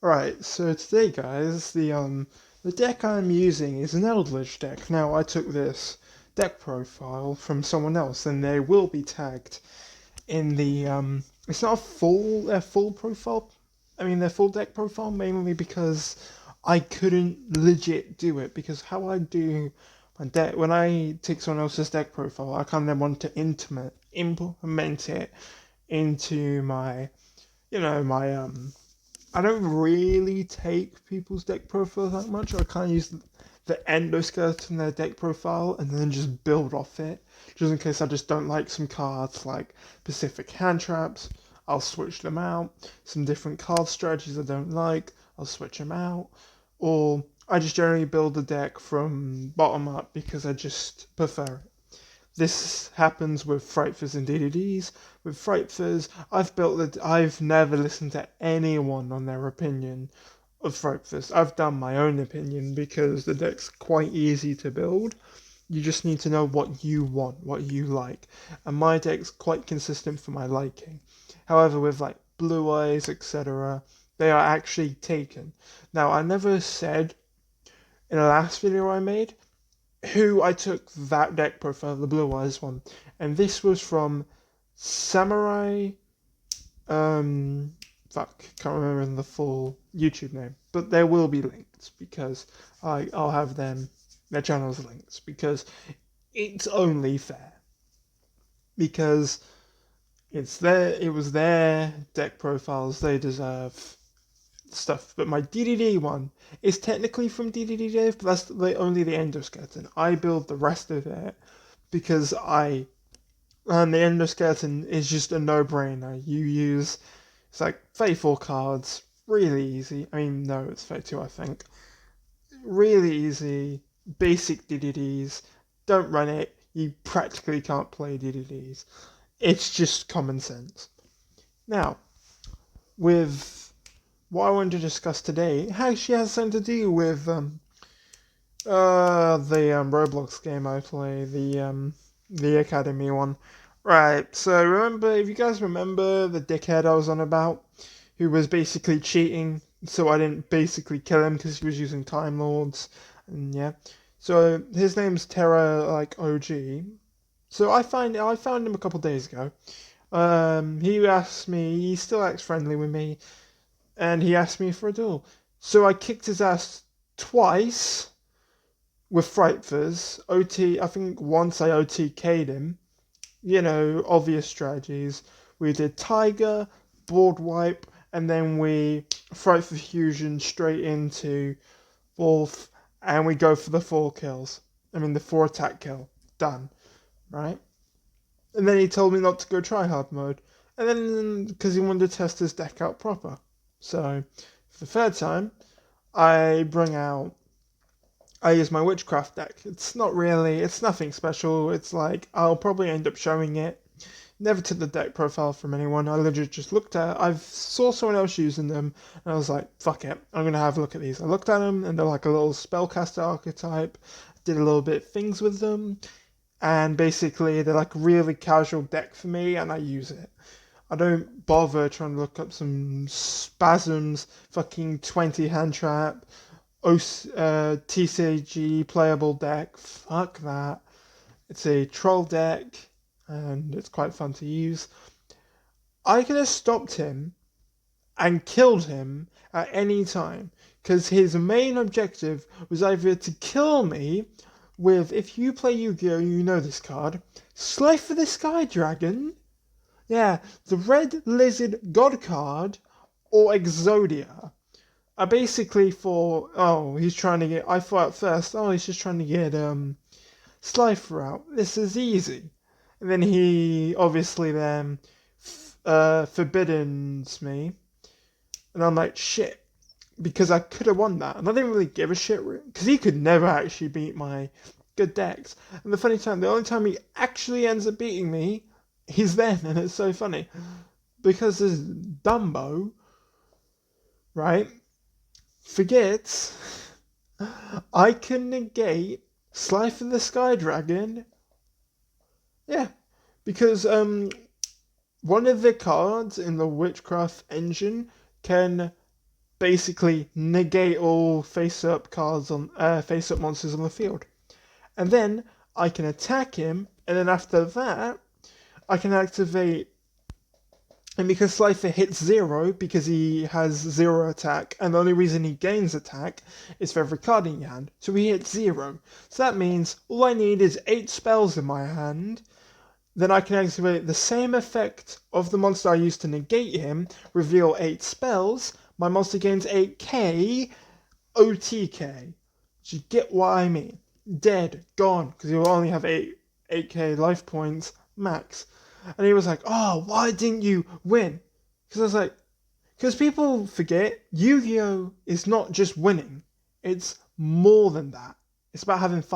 Alright, so today guys, the deck I'm using is an Eldritch deck. Now I took this deck profile from someone else and they will be tagged in the it's not a full their full profile. I mean their full deck profile mainly because I couldn't legit do it because how I do my deck when I take someone else's deck profile, I kind of want to implement it into my my I don't really take people's deck profiles that much. I kind of use the endoskeleton in their deck profile and then just build off it. Just in case I just don't like some cards like Pacific Hand Traps, I'll switch them out. Some different card strategies I don't like, I'll switch them out. Or I just generally build the deck from bottom up because I just prefer it. This happens with Frightfurs and DDDs. With Frightfurs, I've never listened to anyone on their opinion of Frightfurs. I've done my own opinion because the deck's quite easy to build. You just need to know what you want, what you like. And my deck's quite consistent for my liking. However, with like Blue Eyes, etc., they are actually taken. Now, I never said in the last video I made who I took that deck profile, the Blue Eyes one, and this was from Samurai. Um, can't remember the full YouTube name, but there will be links because I'll have their channels links because it's only fair because it was their deck profiles, they deserve stuff. But my DDD one is technically from DDD Dave, but that's only the endoskeleton. I build the rest of it because and the endoskeleton is just a no-brainer. It's like 34 cards, really easy. I mean, no, it's 32, I think. Really easy, basic DDDs. Don't run it. You practically can't play DDDs. It's just common sense. Now, with what I want to discuss today, it actually has something to do with the Roblox game I play, the Academy one. Right, so remember, if you guys remember the dickhead I was on about, who was basically cheating, so I didn't basically kill him because he was using Time Lords, and yeah. So his name's Terra, like OG. So I found him a couple days ago. He asked me, he still acts friendly with me, and he asked me for a duel. So I kicked his ass twice with Frightfurs. OT, I think once I OTK'd him. You know, obvious strategies. We did Tiger, board wipe, and then we Frightfur Fusion straight into Wolf, and we go for the 4 kills. I mean, the 4 attack kill. Done. Right? And then he told me not to go try hard mode. And then, because he wanted to test his deck out proper. So, for the third time, I use my Witchcraft deck. It's nothing special. It's like, I'll probably end up showing it. Never took the deck profile from anyone. I literally just looked at it. I saw someone else using them, and I was like, fuck it, I'm going to have a look at these. I looked at them, and they're like a little spellcaster archetype. Did a little bit of things with them, and basically they're like a really casual deck for me, and I use it. I don't bother trying to look up some spasms, fucking 20 hand trap, TCG playable deck. Fuck that. It's a troll deck, and it's quite fun to use. I could have stopped him and killed him at any time, because his main objective was either to kill me with, if you play Yu-Gi-Oh, you know this card, Slife for the Sky Dragon. Yeah, the Red Lizard God card, or Exodia. I basically thought, oh, he's trying to get. I thought at first, oh, he's just trying to get Slifer out. This is easy. And then he obviously then forbiddens me, and I'm like, shit, because I could have won that, and I didn't really give a shit because he could never actually beat my good decks. And the only time he actually ends up beating me, he's then, and it's so funny because this Dumbo, right? Forgets I can negate Slife and the Sky Dragon. Yeah, because one of the cards in the Witchcraft engine can basically negate all face-up cards on face-up monsters on the field. And then I can attack him, and then after that, I can activate. And because Slifer hits 0 because he has 0 attack, and the only reason he gains attack is for every card in your hand, so he hits 0. So that means all I need is 8 spells in my hand. Then I can activate the same effect of the monster I used to negate him, reveal 8 spells. My monster gains 8k OTK. Do you get what I mean? Dead, gone, because you'll only have 8k life points max. And he was like, oh, why didn't you win? Because I was like, because people forget Yu-Gi-Oh! Is not just winning. It's more than that. It's about having fun.